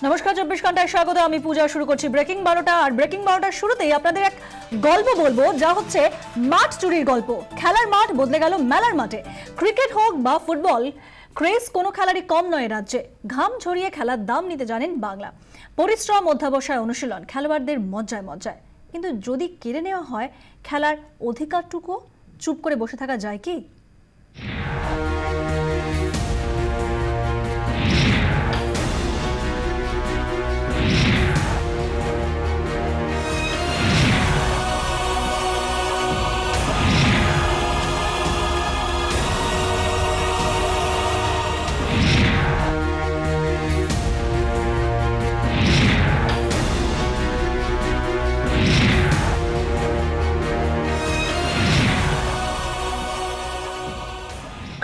নমস্কার 24 ঘন্টায় স্বাগত। আমি পূজা। শুরু করছি ব্রেকিং 12টা। আর ব্রেকিং 12টার শুরুতেই আপনাদের এক গল্প বলবো, যা হচ্ছে মাঠ চুরির গল্প। খেলার মাঠ বদলে গেল মেলার মাঠে। ক্রিকেট হোক বা ফুটবল, ক্রেজ কোনো খেলারই কম নয় রাজ্যে। ঘাম ঝরিয়ে খেলার দাম নিতে জানেন বাংলা। পরিশ্রম, অধ্যাবসায়, অনুশীলন খেলোয়াড়দের মজ্জায় মজ্জায়। কিন্তু যদি কেড়ে নেওয়া হয় খেলার অধিকারটুকু, চুপ করে বসে থাকা যায় কি?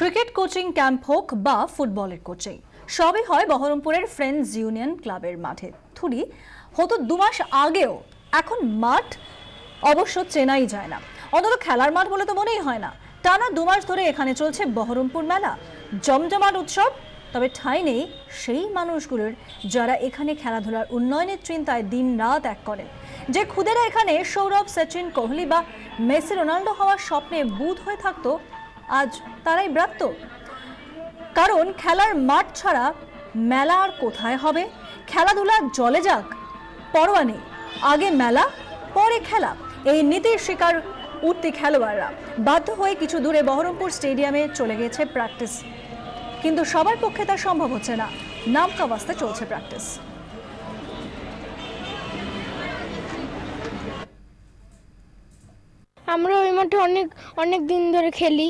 ক্রিকেট কোচিং ক্যাম্প হোক বা ফুটবলের কোচিং, সবই হয় বহরমপুরের ফ্রেন্ডস ইউনিয়ন ক্লাবের মাঠে। থুরি হতো 2 মাস আগেও, এখন মাঠ অবশ্য চেনাই যায় না। অন্তত খেলার মাঠ বলে তো মনেই হয় না। টানা 2 মাস ধরে এখানে চলছে বহরমপুর মেলা, জমজমাট উৎসব। তবে ঠাঁই নেই সেই মানুষগুলোর যারা এখানে খেলাধুলার উন্নয়নের চিন্তায় দিন রাত এক করেন, যে খুদেরা এখানে সৌরভ, সচিন, কোহলি বা মেসি, রোনাল্ডো হওয়ার স্বপ্নে বুঁদ হয়ে থাকতো, আজ তারাই ব্রাত্য। কারণ খেলার মাঠ ছাড়া মেলা আর কোথায় হবে? খেলাধুলা জলে যাক, পরোয়া নেই। আগে মেলা, পরে খেলা, এই নীতির শিকার উঠতি খেলোয়াড়রা। বাধ্য হয়ে কিছু দূরে বহরমপুর স্টেডিয়ামে চলে গেছে প্র্যাকটিস, কিন্তু সবার পক্ষে তা সম্ভব হচ্ছে না। নামকা বাস্তে চলছে প্র্যাকটিস। আমরা ওই মাঠে অনেক অনেক দিন ধরে খেলি,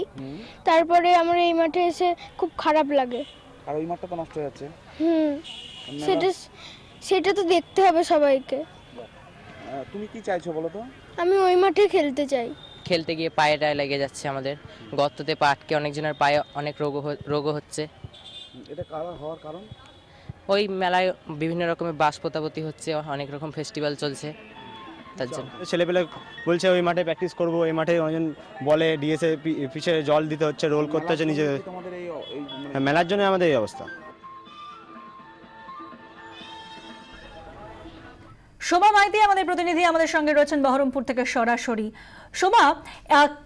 তারপরে আমরা এই মাঠে এসে খুব খারাপ লাগে। আর ওই মাঠটা তো নষ্ট হয়ে যাচ্ছে। সেটা তো দেখতে হবে সবাইকে। তুমি কি চাইছো বলো তো? আমি ওই মাঠে খেলতে চাই। খেলতে গিয়ে পায়ে টায়ে লেগে যাচ্ছে, আমাদের গর্ততে পা আটকে অনেকজনের পায়ে অনেক রোগও হচ্ছে। এটা কারণ হওয়ার কারণ ওই মেলায় বিভিন্ন রকমের বাঁশ পোতাপতি হচ্ছে, অনেক রকম ফেস্টিভ্যাল চলছে, তার জন্য ছেলেপেলে বলছে ওই মাঠে প্র্যাকটিস করবো। ওই মাঠে অনেকজন বলে ডিএসএ পিছে জল দিতে হচ্ছে, রোল করতে হচ্ছে নিজে। মেলার জন্য আমাদের এই অবস্থা। শোভা মাইতি আমাদের প্রতিনিধি, আমাদের সঙ্গে রয়েছেন বহরমপুর থেকে সরাসরি। শোভা,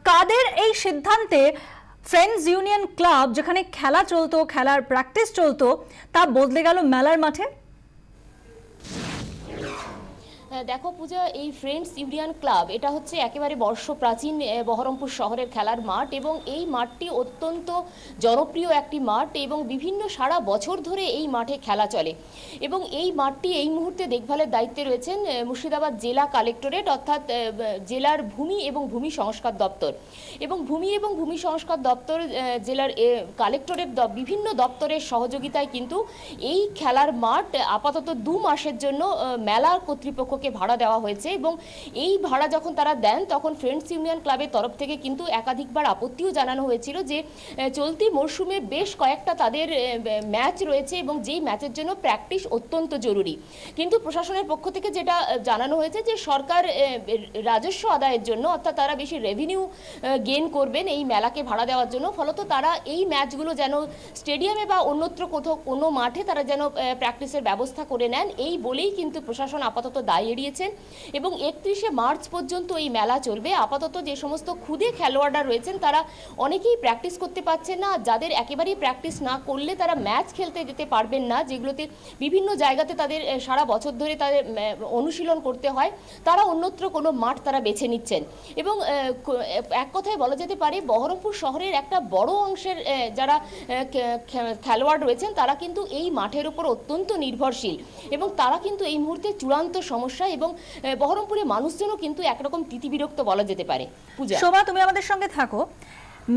কাদের এই সিদ্ধান্তে ফ্রেন্ডস ইউনিয়ন ক্লাব, যেখানে খেলা চলতো, খেলার প্র্যাকটিস চলতো, তা বদলে গেল মেলার মাঠে? দেখো পূজা, এই ফ্রেন্ডস ইউনিয়ন ক্লাব এটা হচ্ছে একেবারে বর্ষ প্রাচীন বহরমপুর শহরের খেলার মাঠ, এবং এই মাঠটি অত্যন্ত জনপ্রিয় একটি মাঠ, এবং বিভিন্ন সারা বছর ধরে এই মাঠে খেলা চলে। এবং এই মাঠটি এই মুহূর্তে দেখভালের দায়িত্বে রয়েছেন মুর্শিদাবাদ জেলা কালেক্টরেট, অর্থাৎ জেলার ভূমি এবং ভূমি সংস্কার দপ্তর। এবং ভূমি এবং ভূমি সংস্কার দপ্তর, জেলার কালেক্টরেট বিভিন্ন দপ্তরের সহযোগিতায় কিন্তু এই খেলার মাঠ আপাতত 2 মাসের জন্য মেলা কর্তৃপক্ষ ভাড়া দেওয়া হয়েছে। এবং এই ভাড়া যখন তারা দেন, তখন ফ্রেন্ডস ইউনিয়ন ক্লাবের তরফ থেকে কিন্তু একাধিকবার আপত্তিও জানানো হয়েছিল যে চলতি মরশুমে বেশ কয়েকটা তাদের ম্যাচ রয়েছে, এবং যেই ম্যাচের জন্য প্র্যাকটিস অত্যন্ত জরুরি। কিন্তু প্রশাসনের পক্ষ থেকে যেটা জানানো হয়েছে যে সরকার রাজস্ব আদায়ের জন্য, অর্থাৎ তারা বেশি রেভিনিউ গেইন করবেন এই মেলাকে ভাড়া দেওয়ার জন্য, ফলত তারা এই ম্যাচগুলো যেন স্টেডিয়ামে বা অন্যত্র কোথাও কোনো মাঠে তারা যেন প্র্যাকটিসের ব্যবস্থা করে নেন, এই বলেই কিন্তু প্রশাসন আপাতত দায় এড়িয়েছেন। এবং 31শে মার্চ পর্যন্ত এই মেলা চলবে। আপাতত যে সমস্ত খুদে খেলোয়াড়রা রয়েছেন তারা অনেকেই প্র্যাকটিস করতে পারছেন না, যাদের একেবারেই প্র্যাকটিস না করলে তারা ম্যাচ খেলতে যেতে পারবেন না, যেগুলোতে বিভিন্ন জায়গাতে তাদের সারা বছর ধরে তাদের অনুশীলন করতে হয়, তারা অন্যত্র কোনো মাঠ তারা বেছে নিচ্ছেন। এবং এক কথায় বলা যেতে পারে বহরমপুর শহরের একটা বড় অংশের যারা খেলোয়াড় রয়েছেন তারা কিন্তু এই মাঠের উপর অত্যন্ত নির্ভরশীল, এবং তারা কিন্তু এই মুহূর্তে চূড়ান্ত সমস্যা, এবং বহরমপুরের মানুষজনও কিন্তু একরকম তিতিবিরক্ত বলা যেতে পারে। পূজা, শোভা, তুমি আমাদের সঙ্গে থাকো।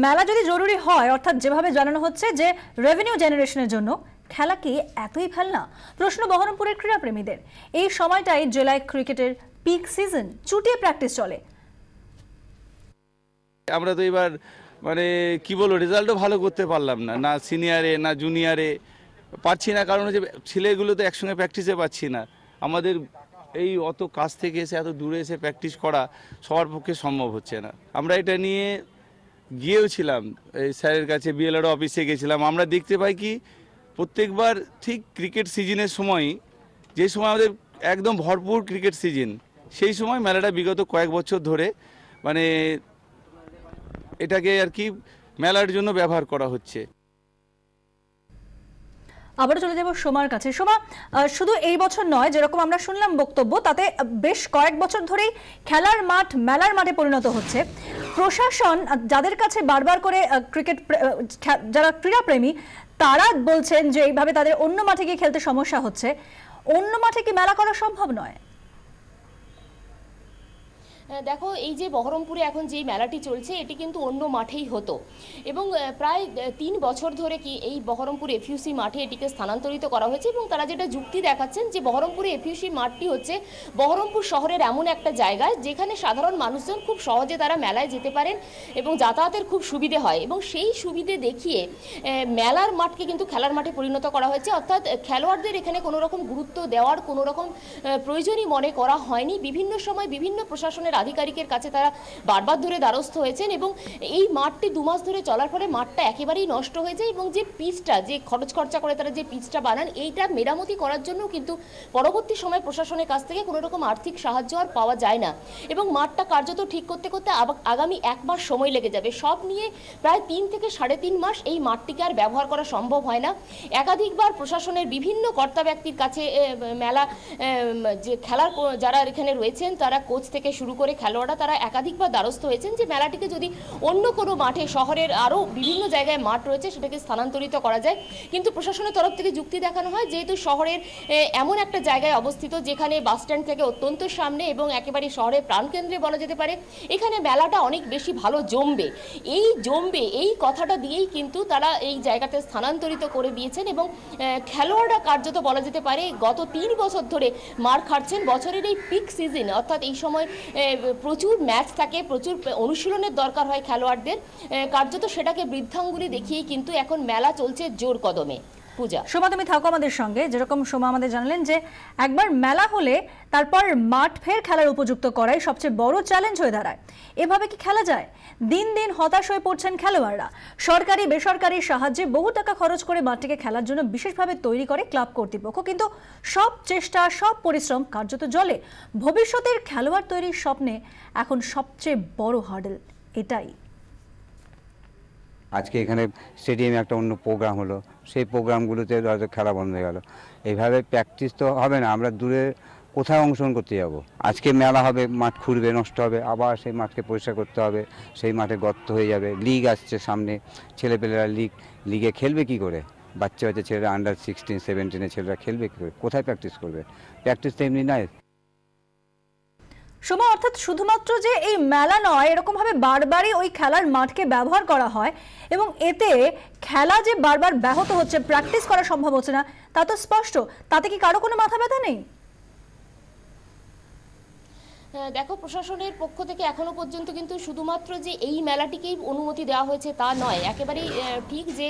মেলা যদি জরুরি হয়, অর্থাৎ যেভাবে জানানো হচ্ছে যে রেভিনিউ জেনারেশনের জন্য, খেলা কি এতই ফেলনা? প্রশ্ন বহরমপুরের ক্রীড়াপ্রেমীদের। এই সময়টাই জেলায় ক্রিকেটের পিক সিজন, চুটিয়ে প্র্যাকটিস চলে। আমরা তো এবার কি বলবো, রেজাল্টও ভালো করতে পারলাম না, না সিনিয়রে না জুনিয়রে পাচ্ছি না। কারণ হচ্ছে ছেলেগুলো তো একসঙ্গে প্র্যাকটিসে পাচ্ছি না। আমাদের এই অত কাছ থেকে এসে এত দূরে এসে প্র্যাকটিস করা সবার পক্ষে সম্ভব হচ্ছে না। আমরা এটা নিয়ে গিয়েও ছিলাম এই স্যারের কাছে, বিএলআরও অফিসে গেছিলাম। আমরা দেখতে পাই কি প্রত্যেকবার ঠিক ক্রিকেট সিজনের সময়ই যে সময় আমাদের একদম ভরপুর ক্রিকেট সিজন, সেই সময় মেলাটা বিগত কয়েক বছর ধরে মানে এটাকে আর কি মেলার জন্য ব্যবহার করা হচ্ছে। আবারও চলে যাব সোমার কাছে। সোমা, শুধু এই বছর নয়, যেরকম আমরা শুনলাম বক্তব্য, তাতে বেশ কয়েক বছর ধরেই খেলার মাঠ মেলার মাঠে পরিণত হচ্ছে। প্রশাসন যাদের কাছে বারবার করে ক্রিকেট যারা ক্রীড়াপ্রেমী তারা বলছেন যে এইভাবে তাদের অন্য মাঠে গিয়ে খেলতে সমস্যা হচ্ছে, অন্য মাঠে কি মেলা করা সম্ভব নয়? দেখো, এই যে বহরমপুরে এখন যে মেলাটি চলছে এটি কিন্তু অন্য মাঠেই হতো এবং প্রায় 3 বছর ধরে কি এই বহরমপুর এফইউসি মাঠে এটিকে স্থানান্তরিত করা হয়েছে এবং তারা যেটা যুক্তি দেখাচ্ছেন যে বহরমপুরে এফইউসি মাঠটি হচ্ছে বহরমপুর শহরের এমন একটা জায়গায় যেখানে সাধারণ মানুষজন খুব সহজে তারা মেলায় যেতে পারেন এবং যাতায়াতের খুব সুবিধে হয় এবং সেই সুবিধে দেখিয়ে মেলার মাঠকে কিন্তু খেলার মাঠে পরিণত করা হয়েছে। অর্থাৎ খেলোয়াড়দের এখানে কোনো রকম গুরুত্ব দেওয়ার কোনো রকম প্রয়োজনই মনে করা হয়নি। বিভিন্ন সময় বিভিন্ন প্রশাসনের আধিকারিকের কাছে তারা বারবার ধরে দ্বারস্থ হয়েছেন এবং এই মাঠটি 2 মাস ধরে চলার পরে মাঠটা একেবারেই নষ্ট হয়ে যায় এবং যে পিচটা, যে খরচা করে তারা যে পিচটা বানান, এইটা মেরামতি করার জন্য কিন্তু পরবর্তী সময় প্রশাসনের কাছ থেকে কোনো রকম আর্থিক সাহায্য আর পাওয়া যায় না এবং মাঠটা কার্যত ঠিক করতে করতে আগামী 1 মাস সময় লেগে যাবে। সব নিয়ে প্রায় 3 থেকে 3.5 মাস এই মাঠটিকে আর ব্যবহার করা সম্ভব হয় না। একাধিকবার প্রশাসনের বিভিন্ন কর্তা ব্যক্তির কাছে মেলা যে খেলার যারা এখানে রয়েছেন তারা কোচ থেকে শুরু করে খেলোয়াড়রা তারা একাধিকবার দ্বারস্থ হয়েছেন যে মেলাটিকে যদি অন্য কোনো মাঠে, শহরের আরও বিভিন্ন জায়গায় মাঠ রয়েছে সেটাকে স্থানান্তরিত করা যায়, কিন্তু প্রশাসনের তরফ থেকে যুক্তি দেখানো হয় যেহেতু শহরের এমন একটা জায়গায় অবস্থিত যেখানে বাস স্ট্যান্ড থেকে অত্যন্ত সামনে এবং একেবারে শহরের প্রাণকেন্দ্রে বলা যেতে পারে, এখানে মেলাটা অনেক বেশি ভালো জমবে। এই কথাটা দিয়েই কিন্তু তারা এই জায়গাতে স্থানান্তরিত করে দিয়েছেন এবং খেলোয়াড়রা কার্যত বলা যেতে পারে গত 3 বছর ধরে মার খাচ্ছেন। বছরের এই পিক সিজন, অর্থাৎ এই সময় প্রচুর ম্যাচ থাকে, প্রচুর অনুশীলনের দরকার হয় খেলোয়াড়দের, কার্যত সেটাকে বৃদ্ধাঙ্গুলি দেখিয়েই কিন্তু এখন মেলা চলছে জোর কদমে। পূজা, সোমা তুমি থাকো আমাদের সঙ্গে। যেরকম সোমা আমাদের জানালেন যে একবার মেলা হলে তারপর মাঠ ফের খেলার উপযুক্ত করাই সবচেয়ে বড় চ্যালেঞ্জ হয়ে দাঁড়ায়। এভাবে কি খেলা যায়? দিন দিন হতাশ হয়ে পড়ছেন খেলোয়াড়রা। সরকারি বেসরকারি সাহায্যে বহু টাকা খরচ করে মাঠটিকে খেলার জন্য বিশেষভাবে তৈরি করে ক্লাব কর্তৃপক্ষ, কিন্তু সব চেষ্টা, সব পরিশ্রম কার্যত জলে। ভবিষ্যতের খেলোয়াড় তৈরির স্বপ্নে এখন সবচেয়ে বড় হার্ডেল এটাই। আজকে এখানে স্টেডিয়ামে একটা অন্য প্রোগ্রাম হলো, সেই প্রোগ্রামগুলোতে হয়তো খেলা বন্ধ হয়ে গেল। এইভাবে প্র্যাকটিস তো হবে না, আমরা দূরে কোথায় অংশগ্রহণ করতে যাব? আজকে মেলা হবে, মাঠ খুঁড়বে, নষ্ট হবে, আবার সেই মাঠকে পরিষ্কার করতে হবে, সেই মাঠে গর্ত হয়ে যাবে। লিগ আসছে সামনে, ছেলেপেলেরা লিগে খেলবে কি করে? বাচ্চা ছেলেরা আন্ডার 16, 17 ছেলেরা খেলবে কী করে? কোথায় প্র্যাকটিস করবে? প্র্যাকটিস তো এমনি নাই। সোমা, অর্থাৎ শুধুমাত্র যে এই মেলা নয়, এরকম ভাবে বারবারই ওই খেলার মাঠকে ব্যবহার করা হয় এবং এতে খেলা যে বারবার ব্যাহত হচ্ছে, প্র্যাকটিস করা সম্ভব হচ্ছে না, তা তো স্পষ্ট। তাতে কি কারো কোনো মাথা ব্যথা নেই? দেখো, প্রশাসনের পক্ষ থেকে এখনো পর্যন্ত কিন্তু শুধুমাত্র যে এই মেলাটিকেই অনুমতি দেওয়া হয়েছে তা নয়। একেবারেই ঠিক যে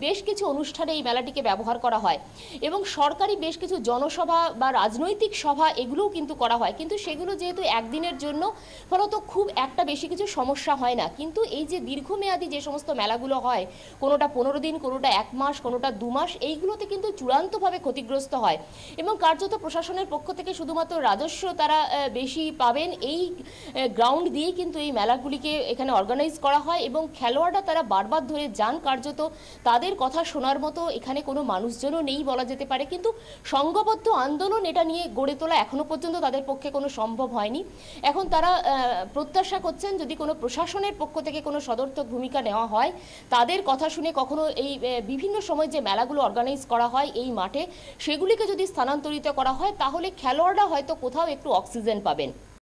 বেশ কিছু অনুষ্ঠানে এই মেলাটিকে ব্যবহার করা হয় এবং সরকারি বেশ কিছু জনসভা বা রাজনৈতিক সভা এগুলোও কিন্তু করা হয়, কিন্তু সেগুলো যেহেতু একদিনের জন্য, ফলত খুব একটা বেশি কিছু সমস্যা হয় না। কিন্তু এই যে দীর্ঘমেয়াদী যে সমস্ত মেলাগুলো হয়, কোনোটা 15 দিন, কোনোটা 1 মাস, কোনোটা 2 মাস, এইগুলোতে কিন্তু চূড়ান্তভাবে ক্ষতিগ্রস্ত হয় এবং কার্যত প্রশাসনের পক্ষ থেকে শুধুমাত্র রাজস্ব তারা বেশি পাবেন এই গ্রাউন্ড দিয়ে কিন্তু এই মেলাগুলিকে এখানে অর্গানাইজ করা হয় এবং খেলোয়াড়রা তারা বারবার ধরে যান। কার্যত তাদের কথা শোনার মতো এখানে কোনো মানুষজনও নেই বলা যেতে পারে, কিন্তু সংঘবদ্ধ আন্দোলন এটা নিয়ে গড়ে তোলা এখনো পর্যন্ত তাদের পক্ষে কোনো সম্ভব হয়নি। এখন তারা প্রত্যাশা করছেন যদি কোনো প্রশাসনের পক্ষ থেকে কোনো সদর্থক ভূমিকা নেওয়া হয়, তাদের কথা শুনে কখনো এই বিভিন্ন সময় যে মেলাগুলো অর্গানাইজ করা হয় এই মাঠে, সেগুলিকে যদি স্থানান্তরিত করা হয় তাহলে খেলোয়াড়রা হয়তো কোথাও একটু অক্সিজেন পাবেন।